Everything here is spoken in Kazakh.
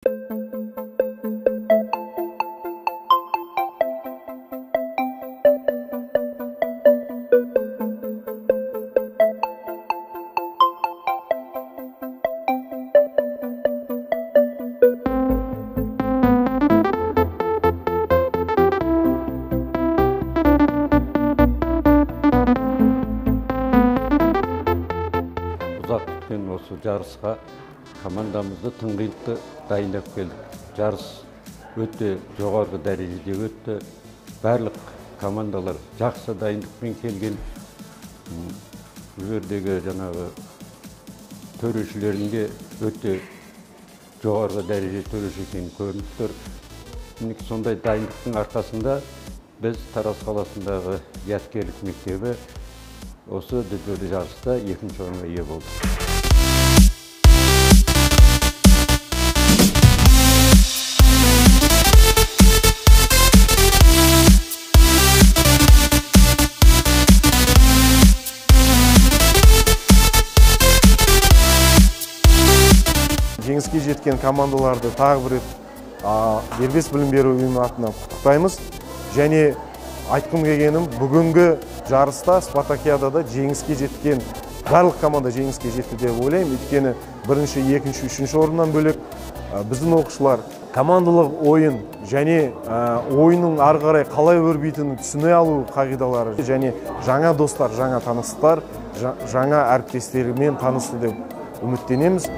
Ұзақ күткен осы жарысқа командамызды тыңғылықты дайындап келдік. Жарыс өте жоғарғы дәрежеде өтті. Барлық командалар жақсы дайындықпен келген. Бұл жердегі жаңағы төрешілерінде өте жоғарғы дәреже төреш екені көрініп тұр. Сондай дайындықтың арқасында біз Тараз қаласындағы Яскерлік мектебі осы дүбірлі жарыста екінші орынға ие болды. Жеңіске жеткен командаларды тағы бір рет дербес білім беру ұйымы атынан құттықтаймыз. Және айтқым келгенім, бүгінгі жарыста, спартакиадада жеңіске жеткен барлық команда жеңіске жетті деп ойлаймын. Өйткені бірінші, екінші, үшінші орыннан бөлек біздің оқушылар командалық ойын және ойынның ары қарай қалай өрбитінін түсіне алу қағидалары және жаңа достар, жаңа таныстар, жаңа әріптестерімен танысты деп үміттенеміз.